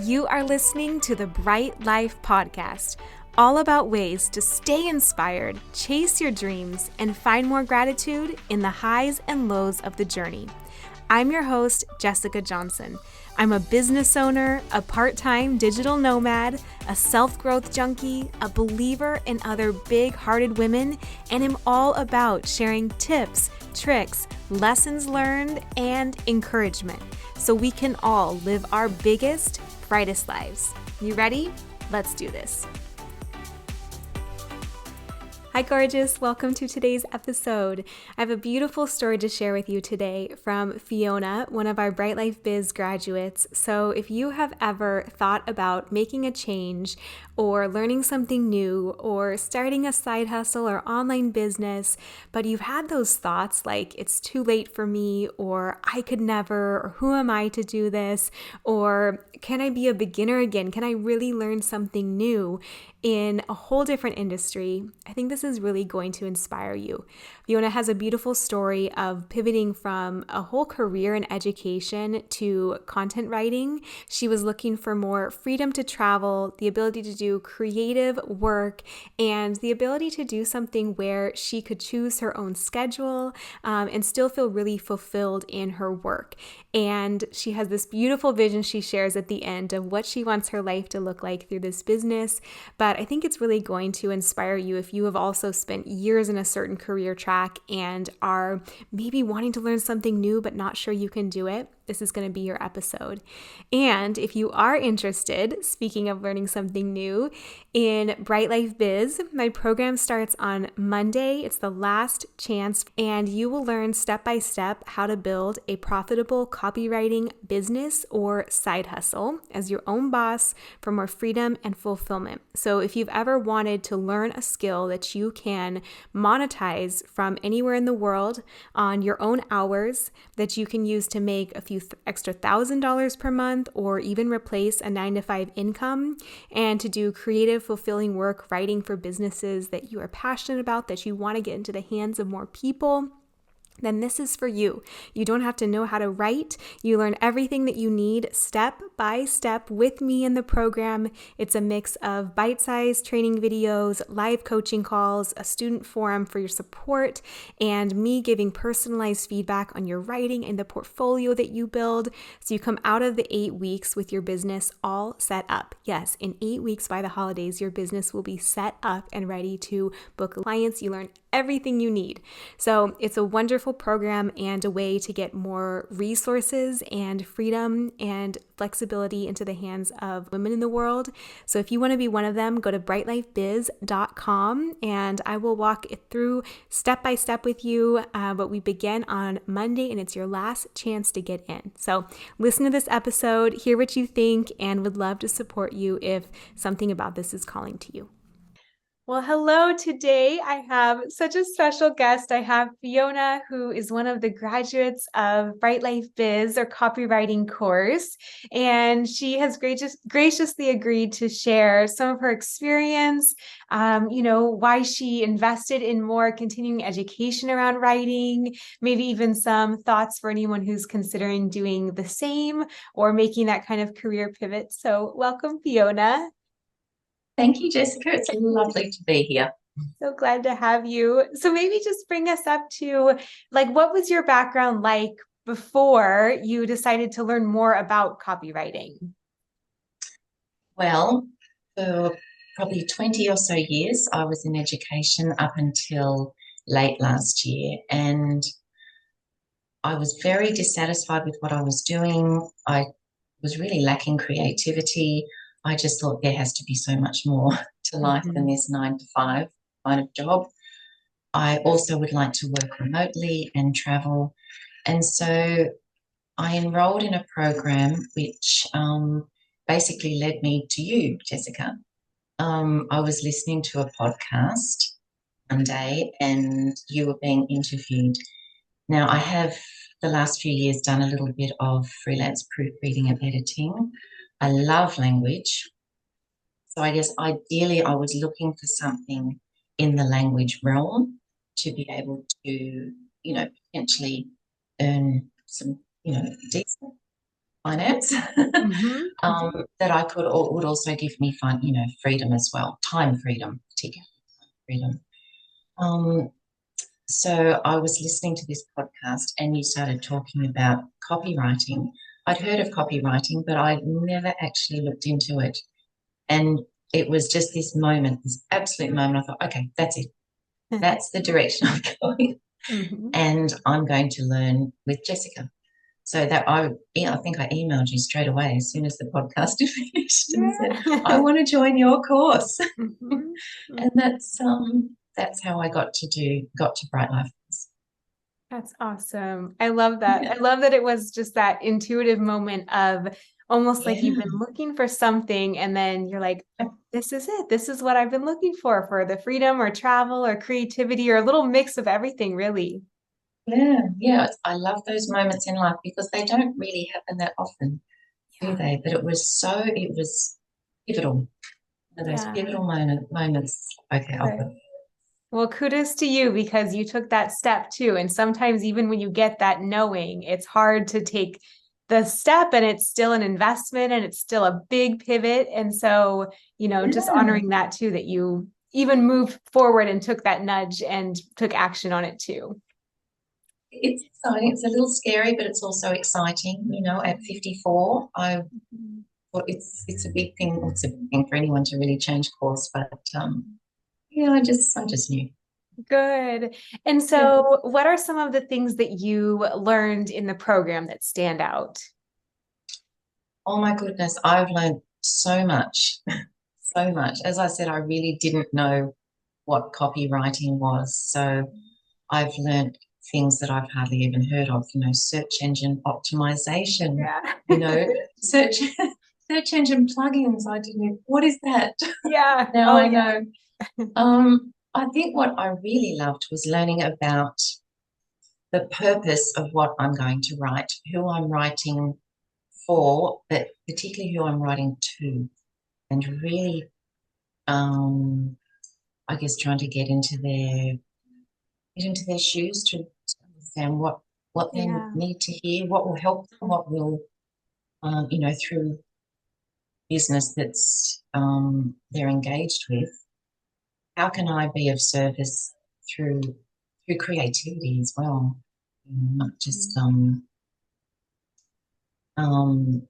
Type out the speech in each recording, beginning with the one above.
You are listening to the Bright Life Podcast, all about ways to stay inspired, chase your dreams, and find more gratitude in the highs and lows of the journey. I'm your host, Jessica Johnson. I'm a business owner, a part-time digital nomad, a self-growth junkie, a believer in other big-hearted women, and am all about sharing tips, tricks, lessons learned, and encouragement so we can all live our biggest, brightest lives. You ready? Let's do this. Hi, gorgeous. Welcome to today's episode. I have a beautiful story to share with you today from Fiona, one of our Bright Life Biz graduates. So if you have ever thought about making a change or learning something new or starting a side hustle or online business, but you've had those thoughts like it's too late for me, or I could never, or who am I to do this, or can I be a beginner again? Can I really learn something new in a whole different industry? I think this is really going to inspire you. Fiona has a beautiful story of pivoting from a whole career in education to content writing. She was looking for more freedom to travel, the ability to do creative work, and the ability to do something where she could choose her own schedule and still feel really fulfilled in her work. And she has this beautiful vision she shares at the end of what she wants her life to look like through this business. But I think it's really going to inspire you if you have also spent years in a certain career track and are maybe wanting to learn something new but not sure you can do it. This is going to be your episode. And if you are interested, speaking of learning something new, in Bright Life Biz, my program starts on Monday. It's the last chance, and you will learn step by step how to build a profitable copywriting business or side hustle as your own boss for more freedom and fulfillment. So if you've ever wanted to learn a skill that you can monetize from anywhere in the world on your own hours that you can use to make a few extra $1,000 per month or even replace a 9-to-5 income, and to do creative, fulfilling work writing for businesses that you are passionate about, that you want to get into the hands of more people, then this is for you. You don't have to know how to write. You learn everything that you need step by step with me in the program. It's a mix of bite-sized training videos, live coaching calls, a student forum for your support, and me giving personalized feedback on your writing and the portfolio that you build. So you come out of the 8 weeks with your business all set up. Yes, in 8 weeks by the holidays, your business will be set up and ready to book clients. You learn everything you need. So it's a wonderful program and a way to get more resources and freedom and flexibility into the hands of women in the world. So if you want to be one of them, go to brightlifebiz.com and I will walk it through step by step with you. But we begin on Monday and it's your last chance to get in. So listen to this episode, hear what you think, and would love to support you if something about this is calling to you. Well, hello. Today I have such a special guest. I have Fiona, who is one of the graduates of Bright Life Biz or copywriting course, and she has graciously agreed to share some of her experience, why she invested in more continuing education around writing, maybe even some thoughts for anyone who's considering doing the same or making that kind of career pivot. So welcome, Fiona. Thank you, Jessica. It's lovely to be here. So glad to have you. So maybe just bring us up to what was your background like before you decided to learn more about copywriting? Well, for probably 20 or so years, I was in education up until late last year, and I was very dissatisfied with what I was doing. I was really lacking creativity. I just thought there has to be so much more to life than this 9 to 5 kind of job. I also would like to work remotely and travel. And so I enrolled in a program which basically led me to you, Jessica. I was listening to a podcast one day and you were being interviewed. Now, I have the last few years done a little bit of freelance proofreading and editing. I love language. So I guess ideally I was looking for something in the language realm to be able to, potentially earn some, decent. finance Mm-hmm. that I would also give me fun, freedom as well, time freedom, particularly freedom. Um, so I was listening to this podcast and you started talking about copywriting. I'd heard of copywriting, but I'd never actually looked into it. And it was just this moment, this absolute moment. I thought, okay, that's it. That's the direction I'm going. Mm-hmm. And I'm going to learn with Jessica. So that I think I emailed you straight away as soon as the podcast had finished and said, I Yeah. want to join your course. Mm-hmm. And that's how I got to Bright Life. That's awesome. I love that. Yeah. I love that it was just that intuitive moment of almost like you've Yeah. been looking for something and then you're like, this is it. This is what I've been looking for the freedom or travel or creativity or a little mix of everything, really. Yeah, yeah. I love those moments in life because they don't really happen that often, do Yeah. they? But it was pivotal. One of those Yeah. pivotal moments. Okay, I'll Good. put. Well, kudos to you because you took that step too. And sometimes even when you get that knowing, it's hard to take the step and it's still an investment and it's still a big pivot. And so, just Yeah, honoring that too, that you even moved forward and took that nudge and took action on it too. it's exciting. It's a little scary, but it's also exciting. At 54, I well, it's a big thing. Well, it's a big thing for anyone to really change course, but yeah, I just knew. Good. And Yeah. so, what are some of the things that you learned in the program that stand out? Oh my goodness, I've learned so much, so much. As I said, I really didn't know what copywriting was, so I've learned things that I've hardly even heard of. Search engine optimization. Yeah. You know, search search engine plugins. I didn't. What is that? Yeah. Now Oh, I yeah. know. I think what I really loved was learning about the purpose of what I'm going to write, who I'm writing for, but particularly who I'm writing to, and really, I guess, trying to get into their shoes to understand what they Yeah. need to hear, what will help them, what will, through business that's they're engaged with. How can I be of service through creativity as well, not just um.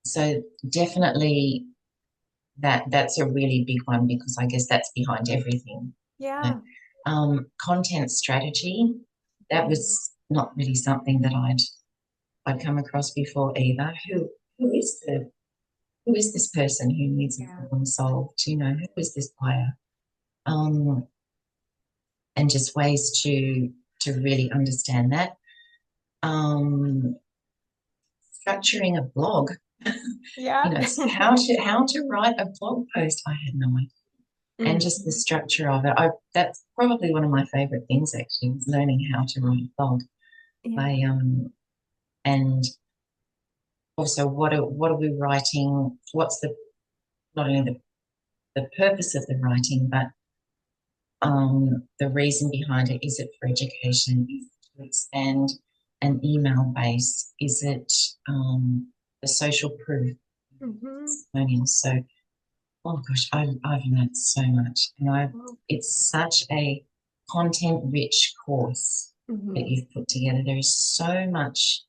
So definitely that's a really big one because I guess that's behind everything. Yeah. Content strategy, that was not really something that I'd come across before either. Who is this person who needs a Yeah. problem solved? Who is this buyer? Um, and just ways to really understand that. Um, Structuring a blog, Yeah. how to write a blog post. I had no idea. And Mhm. just the structure of it. That's probably one of my favorite things actually, is learning how to write a blog. Yeah. I and also what are we writing? What's the not only the purpose of the writing, but the reason behind it. Is it for education? Is it to expand an email base? Is it the social proof Mhm. testimonials? So, oh gosh, I've learned so much, and it's such a content-rich course that Mhm. you've put together. There is so much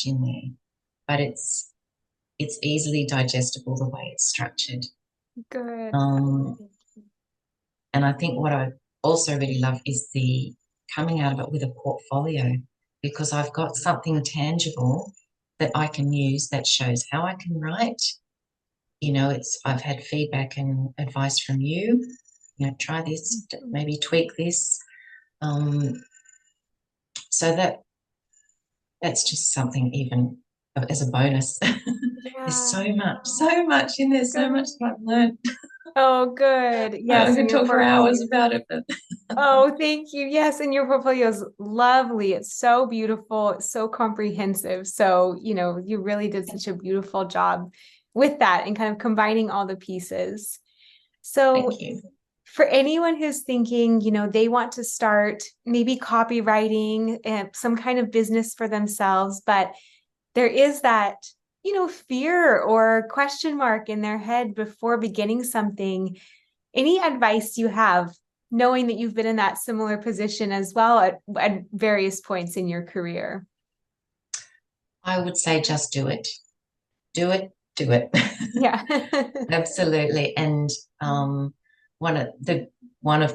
in there, but it's easily digestible the way it's structured. Good. Um, and I think what I also really love is the coming out of it with a portfolio because I've got something tangible that I can use that shows how I can write. I've had feedback and advice from you. Try this, maybe tweak this. Um, so that's just something even as a bonus. There's Yeah. so much in there, so much Good. that I've learned. Oh, good. I Yes, can and your talk for hours portfolio. about it, but Oh, thank you. Yes, and your portfolio is lovely. It's so beautiful. It's so comprehensive. So, you really did such a beautiful job with that and kind of combining all the pieces. thank So, you. for anyone who's thinking, they want to start maybe copywriting, some kind of business for themselves, but there is that, fear or question mark in their head before beginning something. Any advice you have, knowing that you've been in that similar position as well at various points in your career? I would say just do it. Do it, do it. Yeah. Absolutely. And one of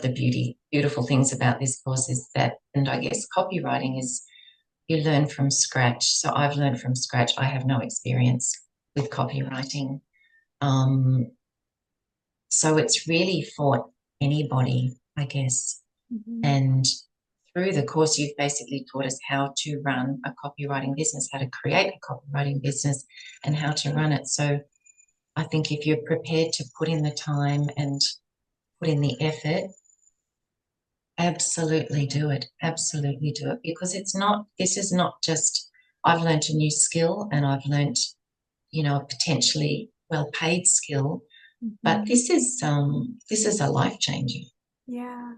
the beautiful things about this course is that, and I guess copywriting is you learn from scratch. So I've learned from scratch. I have no experience with copywriting. Um, so it's really for anybody, I guess. Mhm. And through the course, you've basically taught us how to run a copywriting business, how to create a copywriting business, and how to run it. So I think if you're prepared to put in the time and put in the effort, absolutely do it. Absolutely do it. Because this is not just, I've learned a new skill and I've learned, a potentially well paid skill, but Mhm. this is a life changer. Yeah.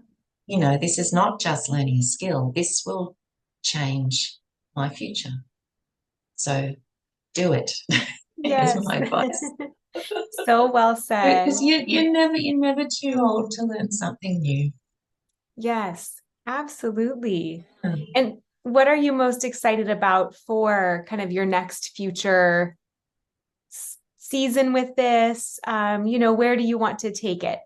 This is not just learning a skill. This will change my future. So do it is Yes. my advice. So well said. Because you're never too old to learn something new. Yes, absolutely. Mm. And what are you most excited about for kind of your next future season with this? Where do you want to take it?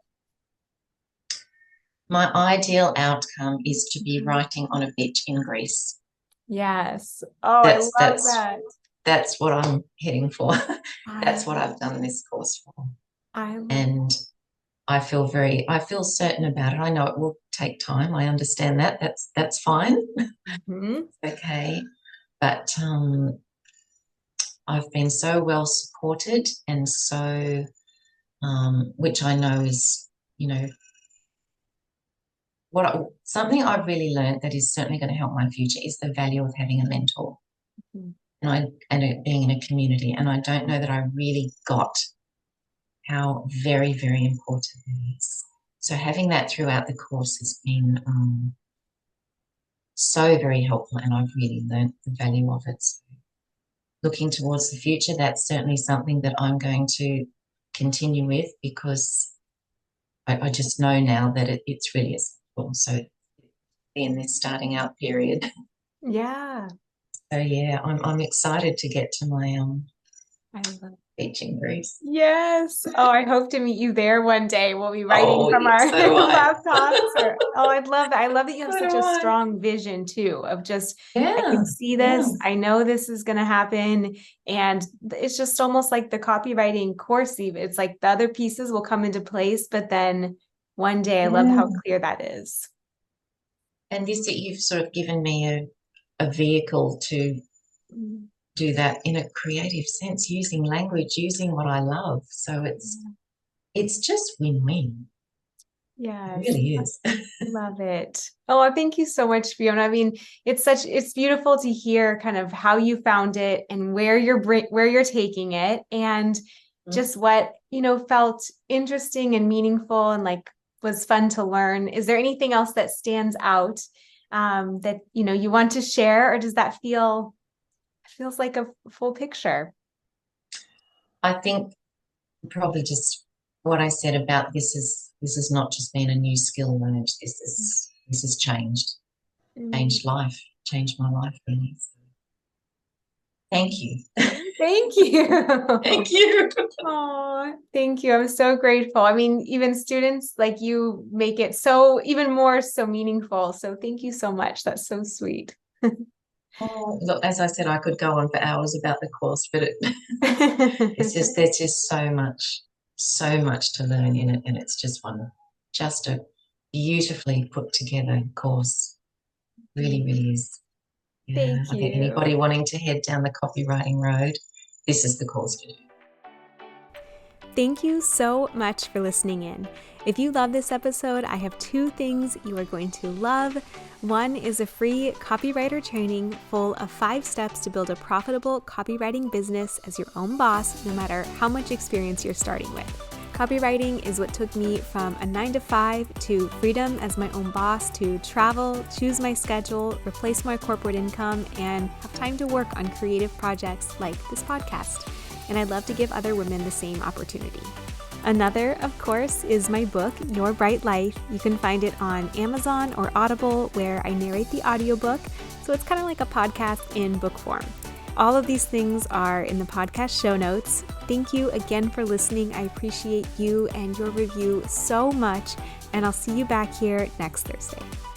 My ideal outcome is to be Mhm. writing on a beach in Greece. Yes. Oh, I That's love that's that. that's what I'm heading for. I That's what I've done this course for. I love. And I feel certain about it. I know it will take time. I understand that. That's fine. Mhm. Okay. But I've been so well supported and so which I know is, you know, something I've really learned that is certainly going to help my future is the value of having a mentor and it being in a community. And I don't know that I really got how very, very important it is. So having that throughout the course has been so very helpful, and I've really learned the value of it. So looking towards the future, that's certainly something that I'm going to continue with because I just know now that it's really essential. So in this starting out period. Yeah, So yeah, I'm excited to get to my I love. beach in Greece. Yes. Oh, I hope to meet you there one day. We'll be writing Oh from yes, our so do I. laptops I'd love that. I love that you have So such do a I. strong vision too of just, I Yeah, can see yeah. this. I know this is going to happen. And it's just almost like the copywriting course. Even it's like the other pieces will come into place, but then one day I love how Yeah. clear that is. And you've sort of given me a vehicle to Mm. do that in a creative sense, using language, using what I love. So it's just win-win. It Yes. really is. Love it. Oh, thank you so much, Fiona. I mean, it's beautiful to hear kind of how you found it and where you're taking it and just what, felt interesting and meaningful and like was fun to learn. Is there anything else that stands out that, you want to share, or does that feels like a full picture? I think probably just what I said about this has not just been a new skill learned. This has Mm. changed life, changed my life really. So thank you. Thank you. Thank you. Oh, thank you. I'm so grateful. I mean, even students like you make it so even more so meaningful. So thank you so much. That's so sweet. Oh, look, as I said, I could go on for hours about the course, but there's just so much to learn in it, and it's just a beautifully put together course. Really, really is. Yeah, Thank I think you. anybody wanting to head down the copywriting road, this is the course to do. Thank you so much for listening in. If you love this episode, I have two things you are going to love. One is a free copywriter training full of 5 steps to build a profitable copywriting business as your own boss, no matter how much experience you're starting with. Copywriting is what took me from a 9 to 5 to freedom as my own boss, to travel, choose my schedule, replace my corporate income, and have time to work on creative projects like this podcast. And I'd love to give other women the same opportunity. Another, of course, is my book, Your Bright Life. You can find it on Amazon or Audible, where I narrate the audiobook. So it's kind of like a podcast in book form. All of these things are in the podcast show notes. Thank you again for listening. I appreciate you and your review so much, and I'll see you back here next Thursday.